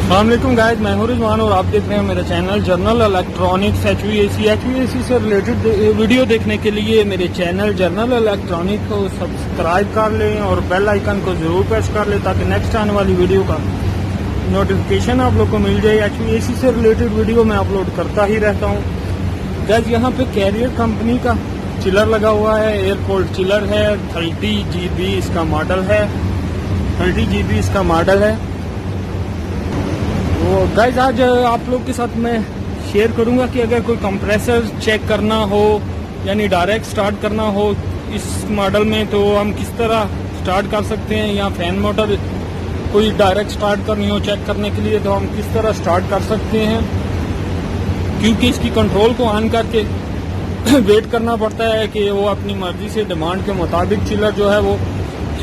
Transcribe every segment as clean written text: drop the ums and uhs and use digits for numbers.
अस्सलामुअलैकुम गाइस, मैं हूं रिजवान और आप देख रहे हैं मेरा चैनल जनरल इलेक्ट्रॉनिक्स एचवीएसी से रिलेटेड वीडियो देखने के लिए मेरे चैनल जनरल इलेक्ट्रॉनिक को सब्सक्राइब कर लें और बेल आइकन को जरूर प्रेस कर लें ताकि नेक्स्ट आने वाली वीडियो का नोटिफिकेशन आप लोग को मिल जाए। एचवीएसी से रिलेटेड वीडियो मैं अपलोड करता ही रहता हूँ। गाइस यहाँ पे कैरियर कंपनी का चिलर लगा हुआ है, एयरपोर्ट चिलर है, 30 GB इसका मॉडल है, 30 GB इसका मॉडल है। तो गाइज आज आप लोग के साथ मैं शेयर करूंगा कि अगर कोई कंप्रेसर चेक करना हो यानी डायरेक्ट स्टार्ट करना हो इस मॉडल में तो हम किस तरह स्टार्ट कर सकते हैं, या फैन मोटर कोई डायरेक्ट स्टार्ट करनी हो चेक करने के लिए तो हम किस तरह स्टार्ट कर सकते हैं, क्योंकि इसकी कंट्रोल को ऑन करके वेट करना पड़ता है कि वो अपनी मर्जी से डिमांड के मुताबिक चिलर जो है वो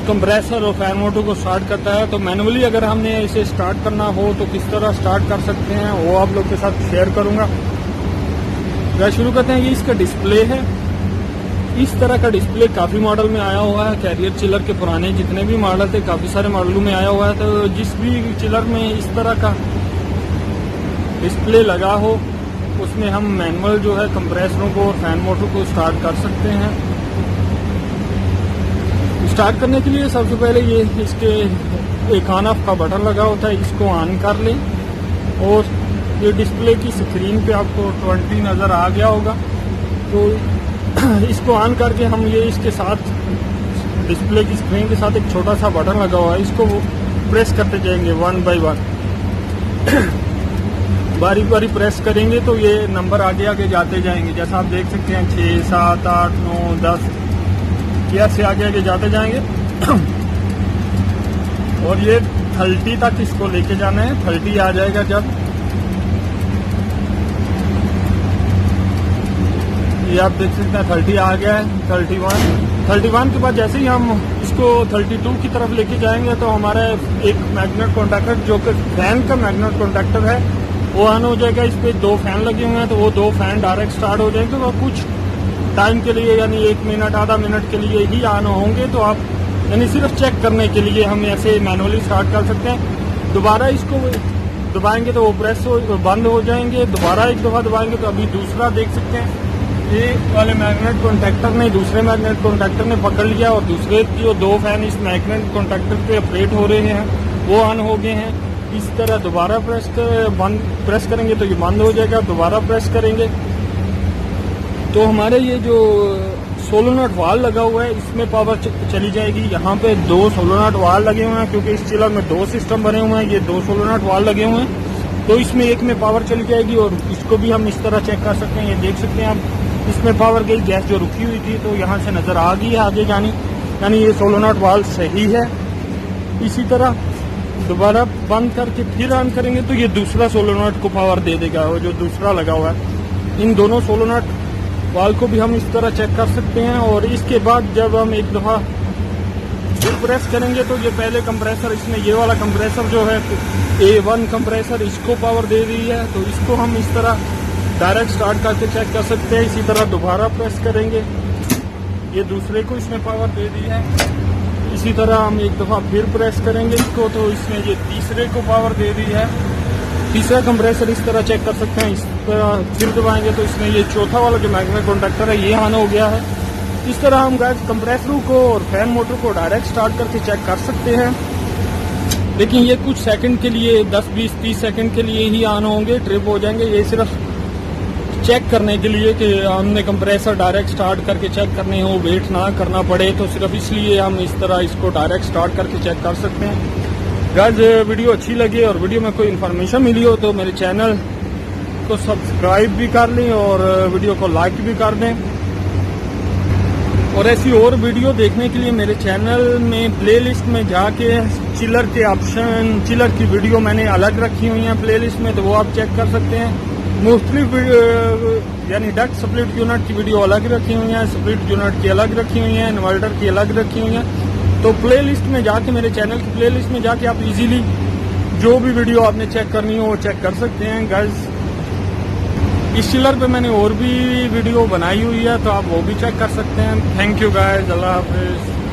कंप्रेसर और फैन मोटर को स्टार्ट करता है। तो मैनुअली अगर हमने इसे स्टार्ट करना हो तो किस तरह स्टार्ट कर सकते हैं वो आप लोग के साथ शेयर करूंगा। शुरू करते हैं। ये इसका डिस्प्ले है, इस तरह का डिस्प्ले काफ़ी मॉडल में आया हुआ है। कैरियर चिलर के पुराने जितने भी मॉडल थे काफ़ी सारे मॉडलों में आया हुआ है। तो जिस भी चिलर में इस तरह का डिस्प्ले लगा हो उसमें हम मैनुअल जो है कंप्रेसरों को और फैन मोटर को स्टार्ट कर सकते हैं। स्टार्ट करने के लिए सबसे पहले ये इसके एक ऑन ऑफ का बटन लगा होता है, इसको ऑन कर लें और ये डिस्प्ले की स्क्रीन पे आपको 20 नज़र आ गया होगा। तो इसको ऑन करके हम ये इसके साथ डिस्प्ले की स्क्रीन के साथ एक छोटा सा बटन लगा हुआ है, इसको प्रेस करते जाएंगे 1 बाय 1 बारी बारी प्रेस करेंगे तो ये नंबर आगे आगे जाते जाएंगे। जैसा आप देख सकते हैं 6, 7, 8, 9, 10 से आगे आगे जाते जाएंगे और ये 30 तक इसको लेके जाना है। 30 आ जाएगा जब ये आप देख सकते हैं 30 आ गया है। 31 के बाद जैसे ही हम इसको 32 की तरफ लेके जाएंगे तो हमारा एक मैग्नेट कॉन्टैक्टर जो कि फैन का मैग्नेट कॉन्टैक्टर है वो ऑन हो जाएगा। इस पे 2 फैन लगे हुए हैं तो वो 2 फैन डायरेक्ट स्टार्ट हो जाएंगे और कुछ टाइम के लिए यानी 1 मिनट आधा मिनट के लिए ही ऑन होंगे। तो आप यानी सिर्फ चेक करने के लिए हम ऐसे मैनुअली स्टार्ट कर सकते हैं। दोबारा इसको दबाएंगे तो वो बंद हो जाएंगे, दोबारा एक दफ़ा दबाएंगे तो अभी दूसरा देख सकते हैं ये वाले मैग्नेट कॉन्टैक्टर ने दूसरे मैग्नेट कॉन्टैक्टर ने पकड़ लिया और दूसरे जो 2 फैन इस मैग्नेट कॉन्टैक्टर पे ऑपरेट हो रहे हैं वो ऑन हो गए हैं। इस तरह दोबारा प्रेस करेंगे तो ये बंद हो जाएगा, दोबारा प्रेस करेंगे तो हमारे ये जो सोलोनट वाल लगा हुआ है इसमें पावर चली जाएगी। यहाँ पे 2 सोलोनट वाल लगे हुए हैं क्योंकि इस चिलर में 2 सिस्टम बने हुए हैं। ये 2 सोलोनट वाल लगे हुए हैं तो इसमें एक में पावर चली जाएगी और इसको भी हम इस तरह चेक कर सकते हैं। ये देख सकते हैं आप इसमें पावर गई, गैस जो रुकी हुई थी तो यहाँ से नज़र आ गई है आगे जानी, यानी ये सोलोनट वाल सही है। इसी तरह दोबारा बंद करके फिर ऑन करेंगे तो ये दूसरा सोलोनट को पावर दे देगा वो जो दूसरा लगा हुआ है। इन दोनों सोलोनट वाल को भी हम इस तरह चेक कर सकते हैं। और इसके बाद जब हम एक दफ़ा फिर प्रेस करेंगे तो ये पहले कंप्रेसर इसमें ये वाला कंप्रेसर जो है A1 कंप्रेसर इसको पावर दे रही है तो इसको हम इस तरह डायरेक्ट स्टार्ट करके चेक कर सकते हैं। इसी तरह दोबारा प्रेस करेंगे, ये दूसरे को इसमें पावर दे दी है। इसी तरह हम एक दफ़ा फिर प्रेस करेंगे इसको तो इसमें ये तीसरे को पावर दे दी है। तीसरा कंप्रेसर इस तरह चेक कर सकते हैं। इस तरह फिर दबाएंगे तो इसमें ये चौथा वाला जो मैग्नेट कॉन्टैक्टर है ये ऑन हो गया है। इस तरह हम गाइस कंप्रेसरों को और फैन मोटर को डायरेक्ट स्टार्ट करके चेक कर सकते हैं, लेकिन ये कुछ सेकंड के लिए 10, 20, 30 सेकंड के लिए ही ऑन होंगे, ट्रिप हो जाएंगे। ये सिर्फ चेक करने के लिए कि हमने कंप्रेसर डायरेक्ट स्टार्ट करके चेक करने हो, वेट ना करना पड़े, तो सिर्फ इसलिए हम इस तरह इसको डायरेक्ट स्टार्ट करके चेक कर सकते हैं। गाइस वीडियो अच्छी लगी और वीडियो में कोई इन्फॉर्मेशन मिली हो तो मेरे चैनल को सब्सक्राइब भी कर लें और वीडियो को लाइक भी कर दें। और ऐसी और वीडियो देखने के लिए मेरे चैनल में प्लेलिस्ट में जाके चिलर के ऑप्शन, चिलर की वीडियो मैंने अलग रखी हुई हैं प्लेलिस्ट में, तो वो आप चेक कर सकते हैं। मुख्तलिफ यानी डक्ट स्प्लिट यूनिट की वीडियो अलग रखी हुई हैं, स्प्लिट यूनिट की अलग रखी हुई हैं, इन्वर्टर की अलग रखी हुई हैं। तो प्लेलिस्ट में जाके मेरे चैनल की प्लेलिस्ट में जाके आप इजीली जो भी वीडियो आपने चेक करनी हो वो चेक कर सकते हैं। गाइस इस चिलर पे मैंने और भी वीडियो बनाई हुई है तो आप वो भी चेक कर सकते हैं। थैंक यू गाइस, अल्लाह हाफिज़।